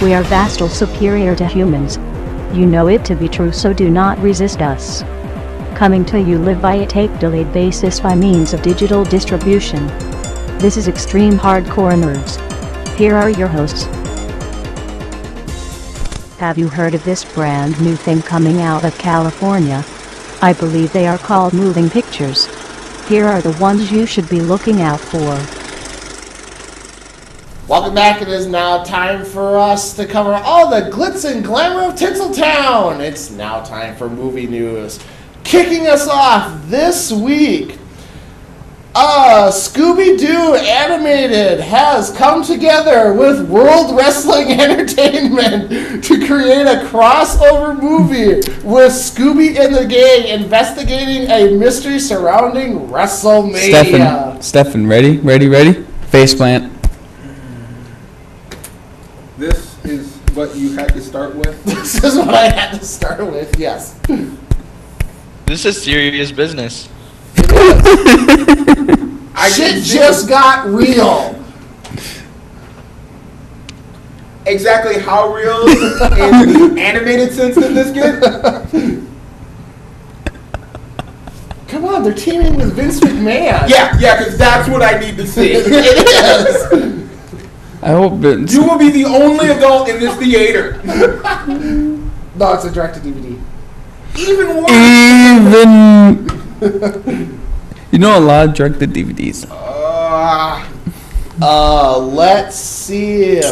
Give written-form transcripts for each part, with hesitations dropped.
We are vastly superior to humans. You know it to be true, so do not resist us. Coming to you live by a tape-delayed basis by means of digital distribution. This is Extreme Hardcore Nerds. Here are your hosts. Have you heard of this brand new thing coming out of California? I believe they are called moving pictures. Here are the ones you should be looking out for. Welcome back. It is now time for us to cover all the glitz and glamour of Tinseltown. It's now time for movie news. Kicking us off this week, Scooby-Doo Animated has come together with World Wrestling Entertainment to create a crossover movie with Scooby and the gang investigating a mystery surrounding WrestleMania. Stefan, ready? Faceplant. This is what you had to start with? This is what I had to start with, yes. This is serious business. Shit just got real. Exactly how real in the animated sense did this get? Come on, they're teaming with Vince McMahon. Yeah, because that's what I need to see. It is. I hope Vince. You will be the only adult in this theater. No, it's a direct-to-DVD. Even worse. You know a lot of directed DVDs. Let's see.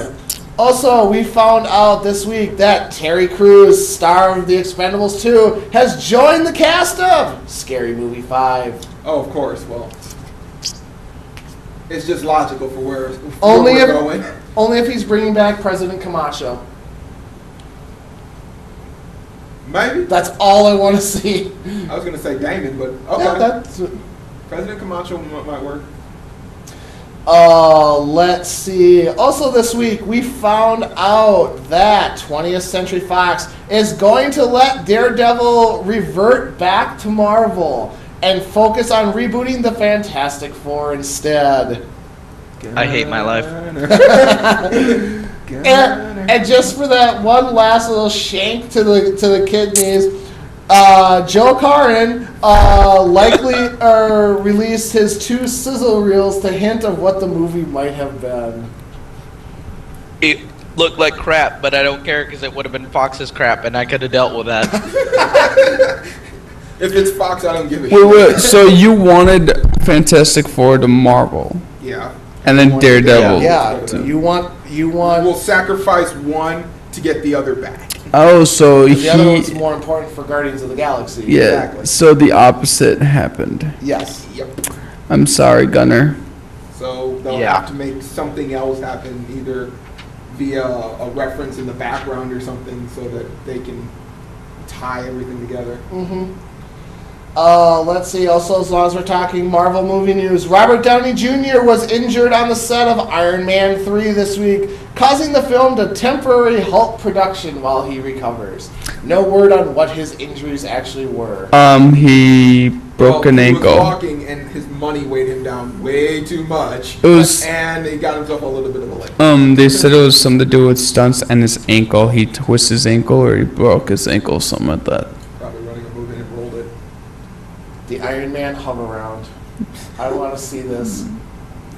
Also, we found out this week that Terry Crews, star of the Expendables 2, has joined the cast of Scary Movie 5. Oh, of course. Well, it's just logical for where Only we're going. Only if he's bringing back President Camacho. Maybe. That's all I want to see. I was going to say Damon, but okay. Yeah, that's... President Camacho might work. Let's see. Also this week, we found out that 20th Century Fox is going to let Daredevil revert back to Marvel and focus on rebooting the Fantastic Four instead. I hate my life. And just for that one last little shank to the kidneys, Joe Caron likely released his 2 sizzle reels to hint of what the movie might have been. It looked like crap, but I don't care because it would have been Fox's crap, and I could have dealt with that. If it's Fox, I don't give a shit. Wait, so you wanted Fantastic Four to Marvel? Yeah. And then Daredevil? Yeah. You want... We'll sacrifice one to get the other back. Oh, so the other one's more important for Guardians of the Galaxy. Yeah, Exactly. so the opposite happened. Yes. Yep. I'm sorry, Gunner. So they'll have to make something else happen, either via a reference in the background or something, so that they can tie everything together. Mm-hmm. Let's see. Also, as long as we're talking Marvel movie news, Robert Downey Jr. was injured on the set of Iron Man 3 this week, causing the film to temporarily halt production while he recovers. No word on what his injuries actually were. He broke an ankle. He was walking, and his money weighed him down way too much. And he got himself a little bit of a leg. They said it was something to do with stunts and his ankle. He twisted his ankle, or he broke his ankle, something like that. Probably running a movie and rolled it. The Iron Man hum around. I want to see this.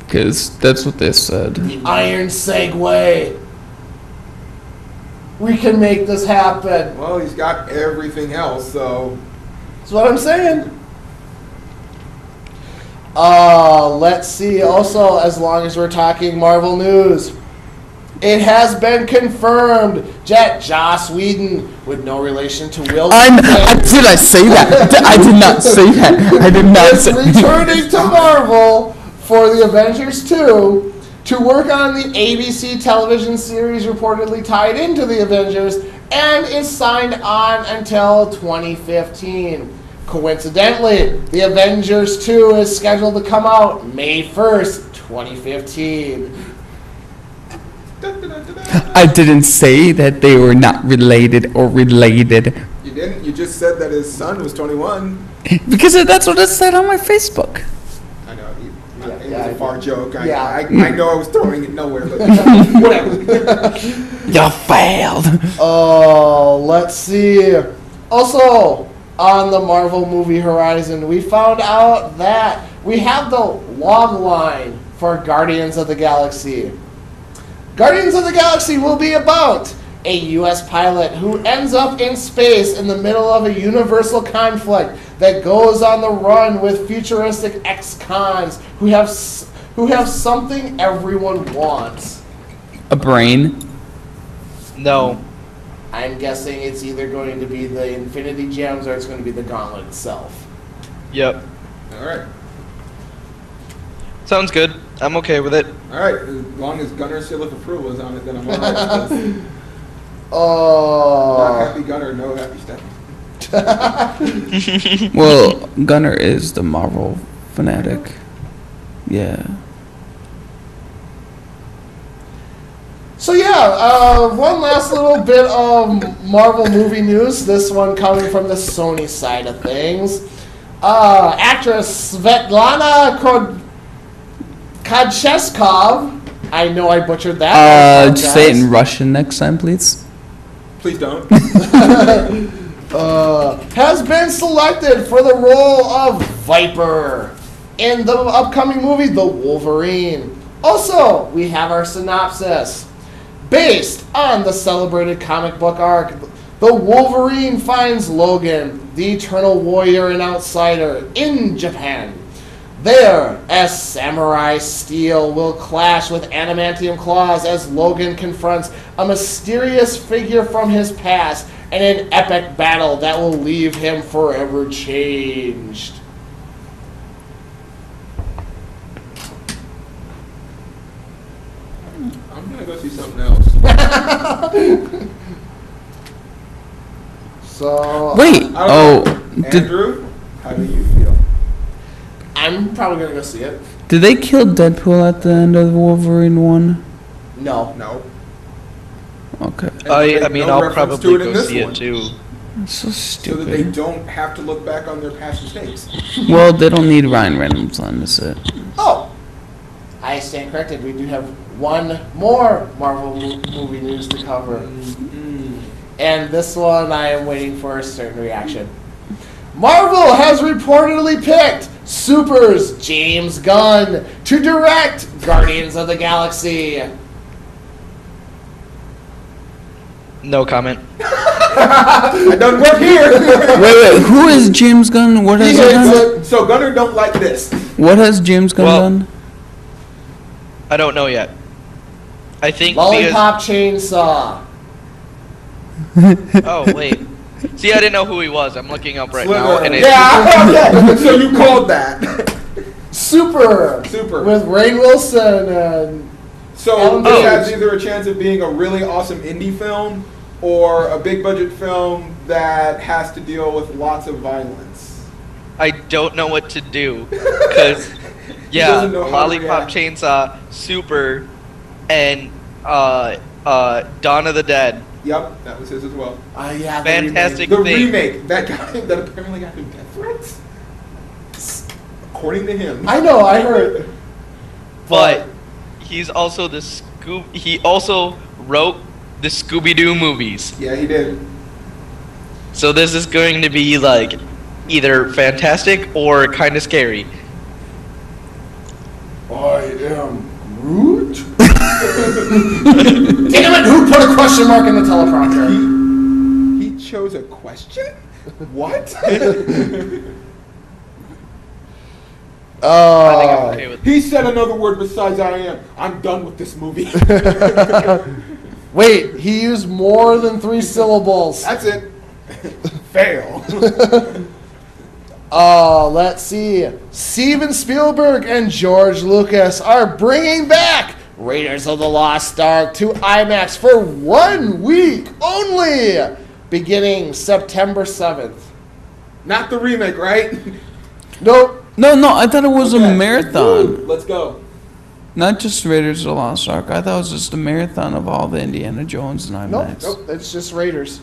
Because that's what they said. The Iron Segway. We can make this happen. Well, he's got everything else, so... That's what I'm saying. Let's see. Also, as long as we're talking Marvel news, it has been confirmed that Joss Whedon, with no relation to Will Did I say that? I did not say that. I did not is say returning to Marvel for the Avengers 2 to work on the ABC television series reportedly tied into the Avengers, and is signed on until 2015. Coincidentally, the Avengers 2 is scheduled to come out May 1st, 2015. I didn't say that they were not related or related. You didn't? You just said that his son was 21. Because that's what it said on my Facebook. I know. It was a far joke. I know I was throwing it nowhere, but whatever. You failed. Oh, let's see. Also, on the Marvel movie horizon, we found out that we have the log line for Guardians of the Galaxy. Guardians of the Galaxy will be about a U.S. pilot who ends up in space in the middle of a universal conflict that goes on the run with futuristic ex-cons who have something everyone wants. A brain? No. I'm guessing it's either going to be the Infinity Gems or it's going to be the Gauntlet itself. Yep. All right. Sounds good. I'm okay with it. All right. As long as Gunner's seal of approval is on it, then I'm all right with this. Oh. Not happy Gunner, no happy Stephanie. Well, Gunner is the Marvel fanatic. Yeah. So one last little bit of Marvel movie news. This one coming from the Sony side of things. Actress Svetlana Kodcheskov. I know I butchered that. Say it in Russian next time, please. Please don't. Has been selected for the role of Viper in the upcoming movie The Wolverine. Also, we have our synopsis. Based on the celebrated comic book arc, the Wolverine finds Logan, the Eternal Warrior and Outsider, in Japan. There, as Samurai Steel will clash with adamantium claws as Logan confronts a mysterious figure from his past in an epic battle that will leave him forever changed. I'm gonna go see something else. So wait. Andrew, how do you feel? I'm probably gonna go see it. Did they kill Deadpool at the end of the Wolverine one? No. No. Okay. I mean, no I'll reference probably to it in go this see one. it too. That's so So that they stupid. don't have to look back on their past mistakes. Well, they don't need Ryan Reynolds on this it. Oh, I stand corrected. We do have one more Marvel movie news to cover. And this one, I am waiting for a certain reaction. Marvel has reportedly picked Super's James Gunn to direct Guardians of the Galaxy. No comment. I done work here. Wait, who is James Gunn? What has he done? So Gunner don't like this. What has James Gunn done? I don't know yet. I think Lollipop Chainsaw. Oh wait. See, I didn't know who he was. I'm looking up right now, and it's Yeah. So you called that. Super. With Rainn Wilson and So this has either a chance of being a really awesome indie film or a big budget film that has to deal with lots of violence. I don't know what to do because doesn't know how to Lollipop react. Chainsaw, Super, and Dawn of the Dead. Yep, that was his as well. Yeah, Fantastic The thing. remake, that guy that apparently got him death threats. According to him. I know, I heard. But he's also he also wrote the Scooby-Doo movies. Yeah, he did. So this is going to be like either fantastic or kind of scary. I am Groot? Damn it, who put a question mark in the teleprompter? He chose a question? What? I think I'm okay with He said another word besides I am. I'm done with this movie. Wait, he used more than 3 syllables. That's it. Fail. Let's see. Steven Spielberg and George Lucas are bringing back Raiders of the Lost Ark to IMAX for 1 week only, beginning September 7th. Not the remake, right? Nope. No, I thought it was a Okay. marathon. Woo, let's go. Not just Raiders of the Lost Ark. I thought it was just a marathon of all the Indiana Jones and IMAX. Nope, it's just Raiders.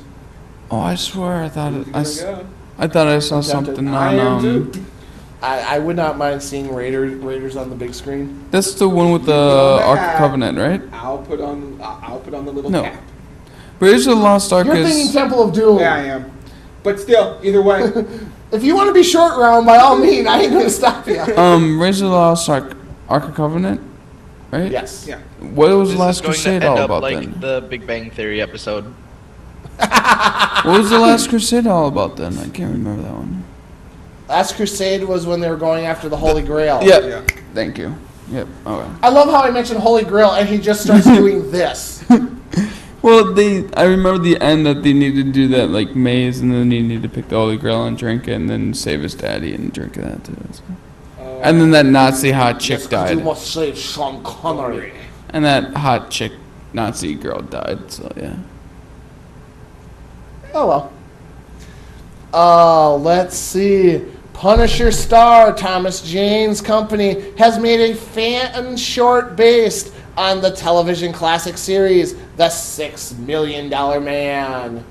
Oh, I swear, I thought Who's it, gonna go? I thought I saw I'm tempted. something I am on too. I would not mind seeing Raiders on the big screen. That's the one with the Ark Covenant, right? I'll put on the little No. cap. Raiders of the Lost Ark You're is... thinking Temple of Doom. Yeah, I am. But still, either way. If you want to be short round, by all means, I ain't gonna stop you. Raiders of the Lost Ark of Covenant, right? Yes. Yeah. What was This the Last is going Crusade to end all up about like then? the Big Bang Theory episode. What was the Last Crusade all about then? I can't remember that one. Last Crusade was when they were going after the Holy Grail. Yeah. Thank you. Yep. Okay. I love how I mentioned Holy Grail and he just starts doing this. Well, I remember the end that they needed to do that like maze, and then he needed to pick the Holy Grail and drink it, and then save his daddy and drink that too. So. And then that Nazi hot chick died. You must save Sean Connery. And that hot chick Nazi girl died. So yeah. Oh well. Let's see. Punisher star Thomas Jane's company has made a fan short based on the television classic series, The $6 Million Man.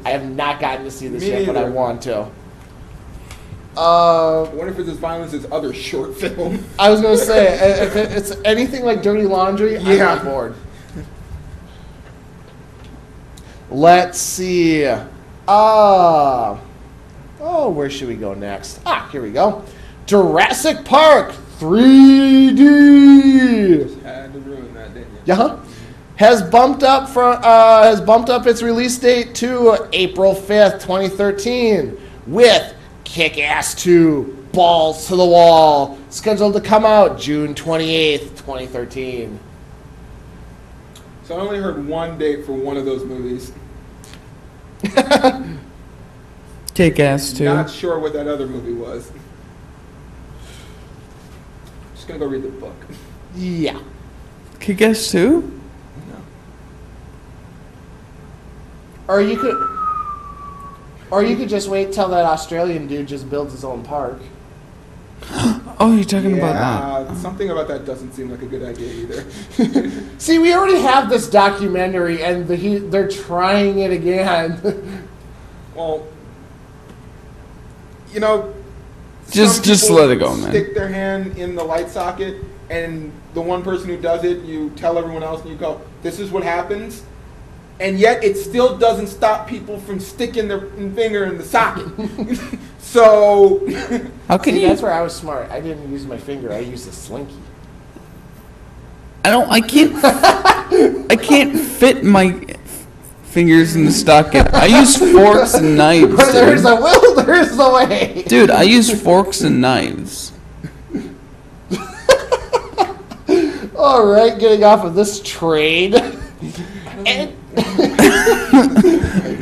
I have not gotten to see this yet, but I want to. I wonder if it's as violent as his other short film. I was going to say, if it's anything like Dirty Laundry, I'm on board. Let's see. Where should we go next? Here we go. Jurassic Park 3D. Just had to ruin that, didn't you? Yeah. Has bumped up its release date to April 5th, 2013, with Kick-Ass 2 Balls to the Wall, scheduled to come out June 28th, 2013. So I only heard one date for one of those movies. Kick-Ass 2. Not sure what that other movie was. Just gonna go read the book. Yeah. Kick-Ass 2? No. Or you could just wait till that Australian dude just builds his own park. Oh, you're talking about that. Something about that doesn't seem like a good idea either. See, we already have this documentary, and they're trying it again. Well, you know, Just some let it go, man. Stick their hand in the light socket, and the one person who does it, you tell everyone else, and you go, "This is what happens," and yet it still doesn't stop people from sticking their finger in the socket. So, How can See, you? that's where I was smart. I didn't use my finger. I used a slinky. I can't fit my fingers in the socket. I use forks and knives. Where there's Dude. a will, there's the way. Dude, I use forks and knives. All right, getting off of this trade.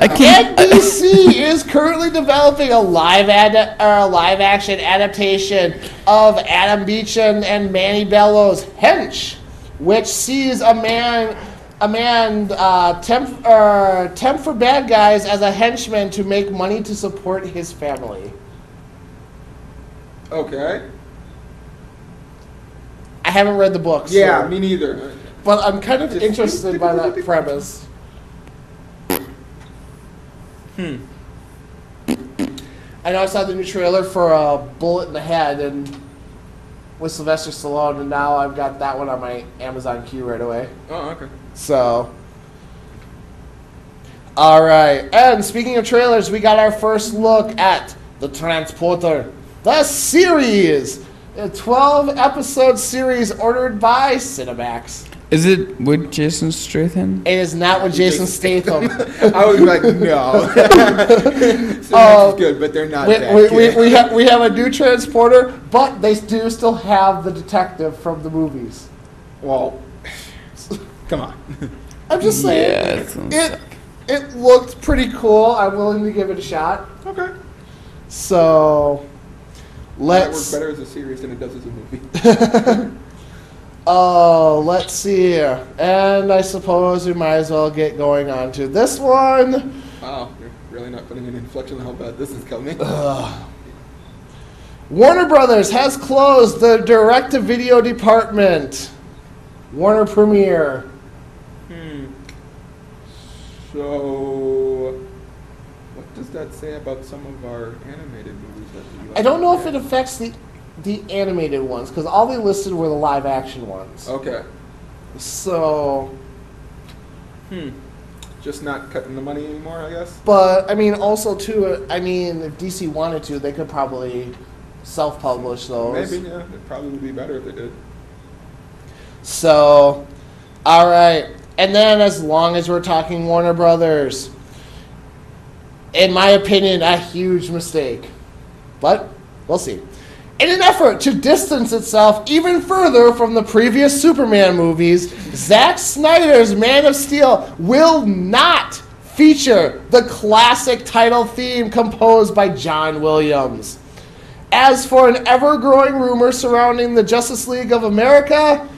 NBC is currently developing a live-action adaptation of Adam Beecham and Manny Bellows' Hench, which sees a man tempt for bad guys as a henchman to make money to support his family. okay. I haven't read the book. Yeah, so, me neither. but I'm kind of interested by that premise. I know I saw the new trailer for Bullet in the Head and with Sylvester Stallone, and now I've got that one on my Amazon queue right away. Oh, okay. So, all right. And speaking of trailers, we got our first look at The Transporter, the series, a 12-episode series ordered by Cinemax. Is it with Jason Statham? It is not with Jason Statham. I was like, no. So is good, but they're not that good. We have a new transporter, but they do still have the detective from the movies. Well, come on. I'm just saying, it looked pretty cool. I'm willing to give it a shot. Okay. So, That works better as a series than it does as a movie. Let's see here. And I suppose we might as well get going on to this one. Wow, you're really not putting an inflection on how bad this is coming. Warner Brothers has closed the direct-to-video department. Warner Premiere. So, what does that say about some of our animated movies I don't know if it affects the animated ones, because all they listed were the live action ones. Okay. So... Just not cutting the money anymore, I guess? But, I mean, also, too, I mean, if DC wanted to, they could probably self-publish those. Maybe, yeah. It probably would be better if they did. So, all right. And then as long as we're talking Warner Brothers, in my opinion, a huge mistake. But we'll see. In an effort to distance itself even further from the previous Superman movies, Zack Snyder's Man of Steel will not feature the classic title theme composed by John Williams. As for an ever-growing rumor surrounding the Justice League of America,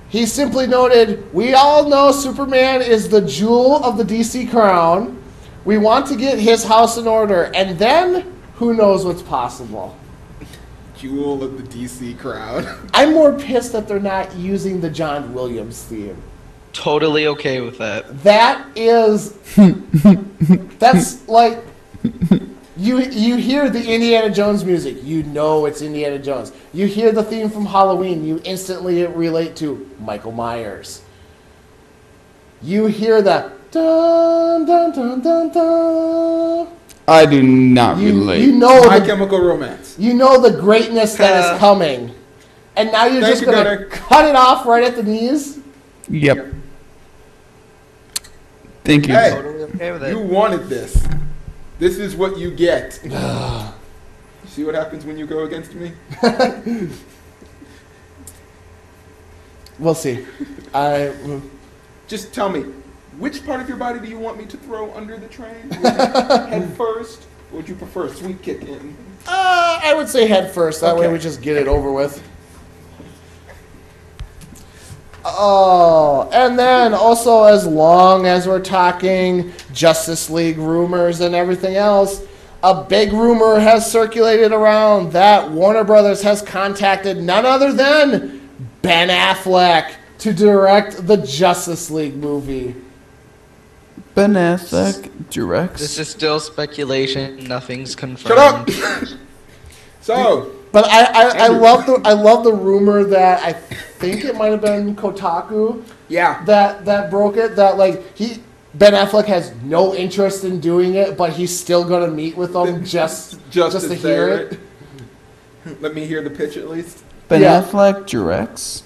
he simply noted, "We all know Superman is the jewel of the DC crown. We want to get his house in order, and then who knows what's possible." Jewel of the DC crowd. I'm more pissed that they're not using the John Williams theme. Totally okay with that. That is... that's like... You hear the Indiana Jones music, you know it's Indiana Jones. You hear the theme from Halloween, you instantly relate to Michael Myers. You hear the dun dun dun dun dun. I do not relate. You know My Chemical Romance. You know the greatness that is coming. And now you're just going to cut it off right at the knees? Yep. Thank you. Hey, Totally okay with it. you wanted this. This is what you get. See what happens when you go against me? We'll see. Just tell me, which part of your body do you want me to throw under the train? Head first? Or would you prefer sweep kick in? I would say head first. That way Okay. we just get it over with. Oh, and then also, as long as we're talking Justice League rumors and everything else, a big rumor has circulated around that Warner Brothers has contacted none other than Ben Affleck to direct the Justice League movie. Ben Affleck directs. This is still speculation. Nothing's Shut confirmed. up! So, But I love the rumor that I think it might have been Kotaku yeah. that broke it, that like Ben Affleck has no interest in doing it, but he's still gonna meet with them just to hear it. Let me hear the pitch at least. Ben Yeah. Affleck directs.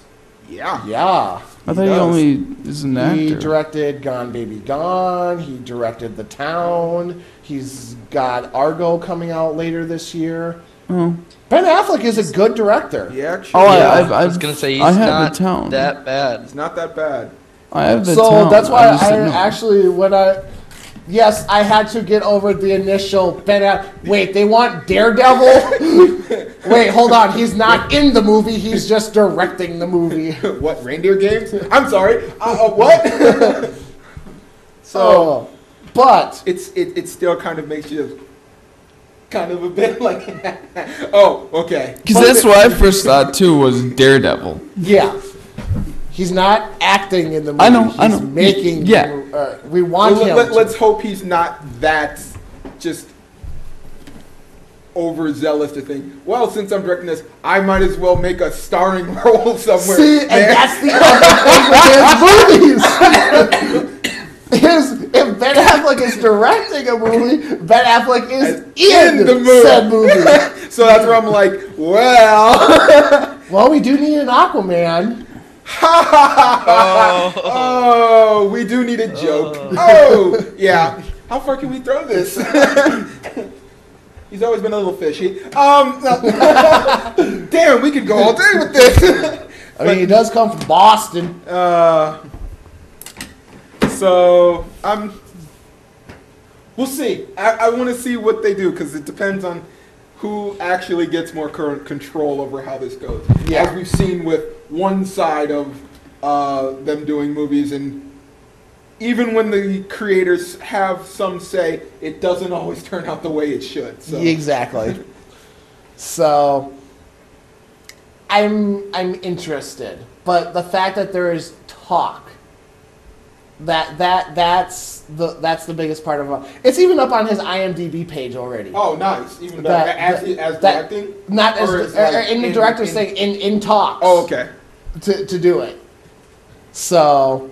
Yeah. Yeah. I thought he only is an actor. He directed Gone Baby Gone. He directed The Town. He's got Argo coming out later this year. Oh. Ben Affleck is a good director. Yeah, actually. Oh, I was gonna say he's I have not The Town. that bad. It's not that bad. I have The So Town. that's why just I said no. actually yes, I had to get over the initial Ben Affleck. Wait, they want Daredevil? Wait, hold on. He's not in the movie. He's just directing the movie. What, reindeer games? I'm sorry. What? So, but it still kind of makes you kind of a bit like, oh, okay. Because that's what I first thought too was Daredevil. yeah, he's not acting in the movie. I know, He's I know. making. Yeah. We want him. Let's hope he's not that just overzealous to think, well, since I'm directing this, I might as well make a starring role somewhere. See, and that's the other thing with his movies. If Ben Affleck is directing a movie, Ben Affleck is in the movie. said movie. So that's where I'm like, well. Well, we do need an Aquaman. Oh, we do need a joke. Oh, yeah. How far can we throw this? He's always been a little fishy. Damn, we could go all day with this. I mean, he does come from Boston. So we'll see. I want to see what they do because it depends on who actually gets more current control over how this goes. Yeah. As we've seen with one side of them doing movies, and even when the creators have some say, it doesn't always turn out the way it should. So. Exactly. So I'm interested, but the fact that there is talk That's the biggest part of it. It's even up on his IMDb page already. Oh, nice. Even better. As directing? Not as like in the director's thing, in talks. Oh, okay. To do it. So,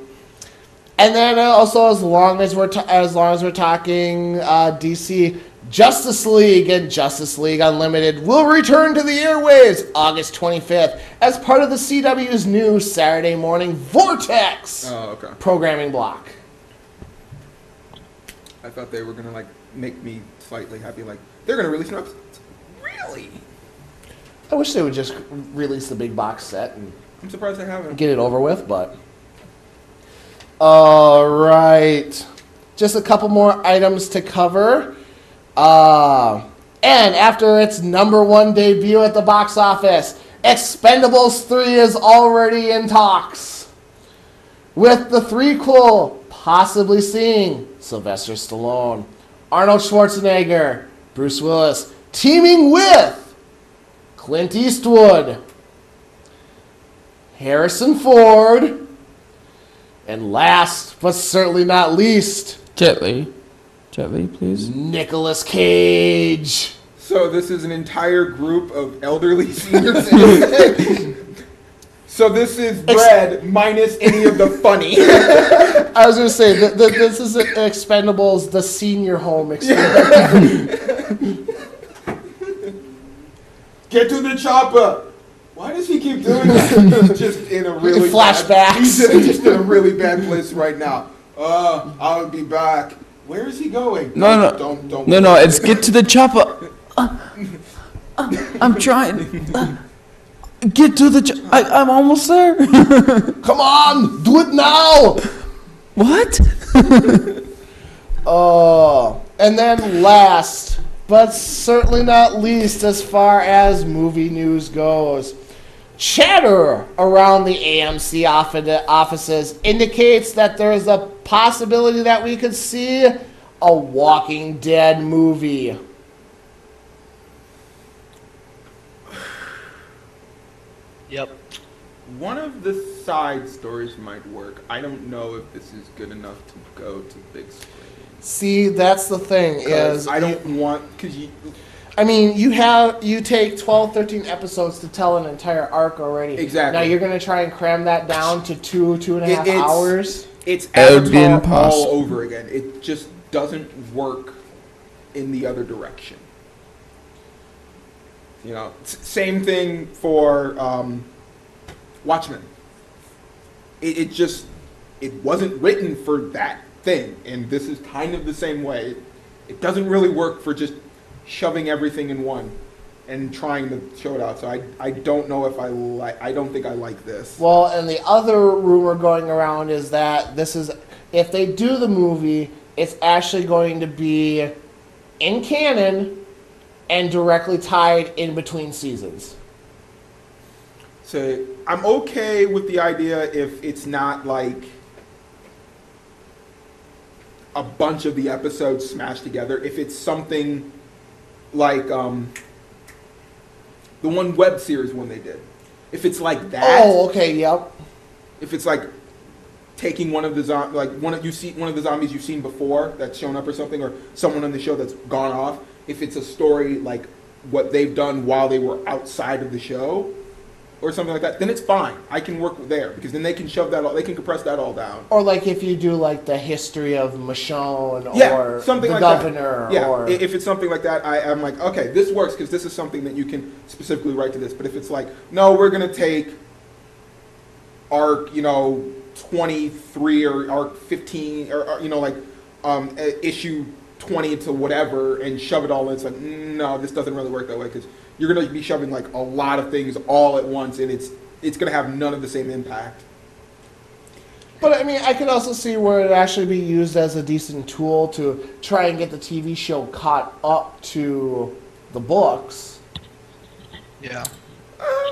and then also as long as we're talking DC, Justice League and Justice League Unlimited will return to the airwaves August 25th as part of the CW's new Saturday morning Vortex programming block. I thought they were gonna like make me slightly happy. Like they're gonna release an episode. Really? I wish they would just release the big box set and I'm surprised they haven't. Get it over with, but all right. Just a couple more items to cover. And after its #1 debut at the box office, Expendables 3 is already in talks, with the threequel possibly seeing Sylvester Stallone, Arnold Schwarzenegger, Bruce Willis, teaming with Clint Eastwood, Harrison Ford, and last but certainly not least, Jet Li, please. Nicolas Cage. So this is an entire group of elderly senior citizens. So this is bread minus any of the funny. I was going to say, this is Expendables, the senior home Expendables. Get to the chopper. Why does he keep doing that? Just in a really flashbacks. He's just in a really bad place right now. I'll be back. Where is he going? No. It's get to the chopper. I'm trying. Get to the. I'm almost there. Come on, do it now. What? And then last, but certainly not least, as far as movie news goes, chatter around the AMC offices indicates that there is a possibility that we could see a Walking Dead movie. Yep. One of the side stories might work. I don't know if this is good enough to go to big screen. See, that's the thing is I don't want I mean, you take 12, 13 episodes to tell an entire arc already. Exactly. Now you're going to try and cram that down to 2.5 hours. It's Avatar all over again. It just doesn't work in the other direction. You know, same thing for Watchmen. It wasn't written for that thing, and this is kind of the same way. It doesn't really work for just shoving everything in one and trying to show it out. So I don't know if I don't think I like this. Well, and the other rumor going around is that this is, if they do the movie, it's actually going to be in canon and directly tied in between seasons. So I'm okay with the idea if it's not like a bunch of the episodes smashed together. If it's something like the one web series one they did. If it's like that. Oh, okay, yep. If it's like taking one of the one of the zombies you've seen before that's shown up or something, or someone on the show that's gone off. If it's a story like what they've done while they were outside of the show, or something like that, then it's fine. I can work there because then they can they can compress that all down. Or like if you do like the history of Michonne or something the like governor. That. Yeah, or if it's something like that, I'm like, okay, this works because this is something that you can specifically write to this. But if it's like, no, we're gonna take arc, 23 or arc 15 or issue 20 to whatever and shove it all in. It's like, no, this doesn't really work that way because you're going to be shoving like a lot of things all at once and it's going to have none of the same impact. But I mean, I could also see where it actually be used as a decent tool to try and get the TV show caught up to the books. Yeah,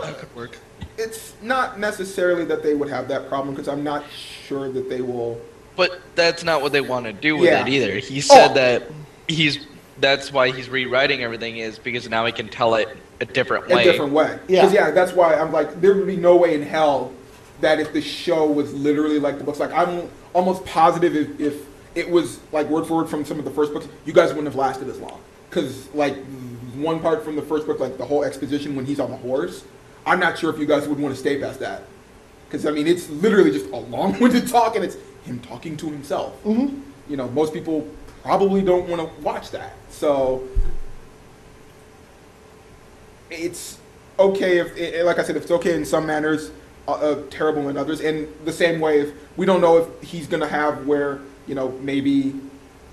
that could work. It's not necessarily that they would have that problem because I'm not sure that they will. But that's not what they want to do with it either. He said that that's why he's rewriting everything is because now he can tell it a different way. A different way. Yeah. Because that's why I'm like, there would be no way in hell that if the show was literally like the books, like I'm almost positive if it was like word for word from some of the first books, you guys wouldn't have lasted as long. Because like one part from the first book, like the whole exposition when he's on the horse, I'm not sure if you guys would want to stay past that. Because I mean, it's literally just a long-winded talk, and it's him talking to himself. Mm-hmm. You know, most people probably don't want to watch that. So it's okay if, like I said, if it's okay in some manners, terrible in others. And the same way, if we don't know if he's going to have where, you know, maybe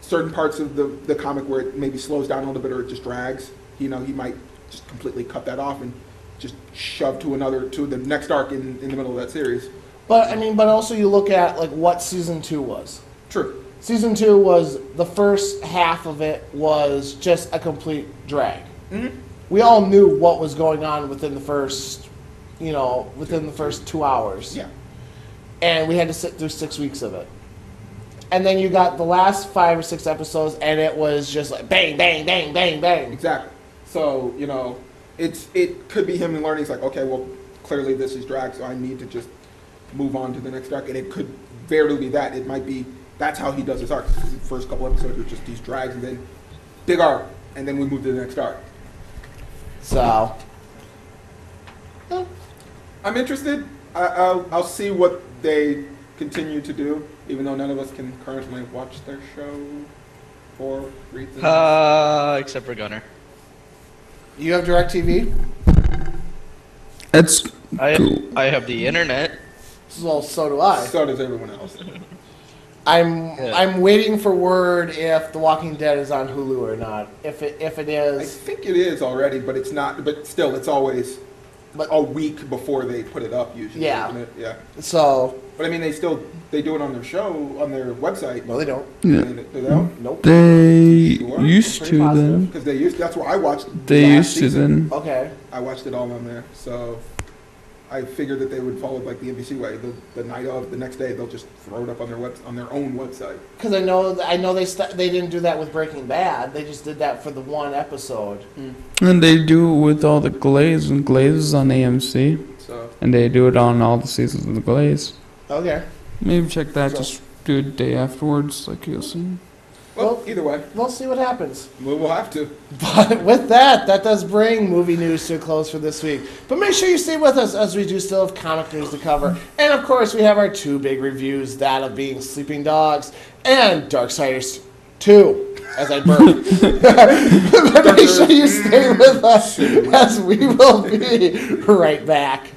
certain parts of the comic where it maybe slows down a little bit or it just drags, you know, he might just completely cut that off and just shove to the next arc in the middle of that series. But I mean, but also you look at like what season 2 was. True. Season 2 was, the first half of it was just a complete drag. Mm-hmm. We all knew what was going on within the first, within the first 2 hours. Yeah. And we had to sit through 6 weeks of it. And then you got the last 5 or 6 episodes, and it was just like bang, bang, bang, bang, bang. Exactly. So, you know, it could be him learning. It's like, okay, well, clearly this is drag, so I need to just move on to the next arc. And it could very be that. It might be that's how he does his arc. The first couple episodes are just these drags, and then big arc, and then we move to the next arc. So, I'm interested. I'll see what they continue to do, even though none of us can currently watch their show for reasons. Except for Gunner. you have DirecTV? It's I have the internet. Well, so do I. So does everyone else. I'm waiting for word if The Walking Dead is on Hulu or not. If it I is, think it is already, but it's not. But still, it's always a week before they put it up usually. Yeah. Isn't it? Yeah. so But I mean, they do it on their show, on their website. no, they don't. Yeah. They don't? Nope. They Sure. used Pretty to positive. then. Because they used. That's where I watched. They last used to season. then. Okay. I watched it all on there, so I figured that they would follow like the NBC way. The night of, the next day, they'll just throw it up on their own website. Because I know they didn't do that with Breaking Bad. They just did that for the one episode. And they do it with all the Glaze, and Glaze is on AMC. So And they do it on all the seasons of the Glaze. Okay. Maybe check that, So- just do it day afterwards, like you'll see. well, either way, We'll see what happens. we'll have to. But with that does bring movie news to a close for this week. But make sure you stay with us as we do still have comic news to cover. And of course, we have our 2 big reviews, that of being Sleeping Dogs and Darksiders 2, as I burp. But make sure you stay with us as we will be right back.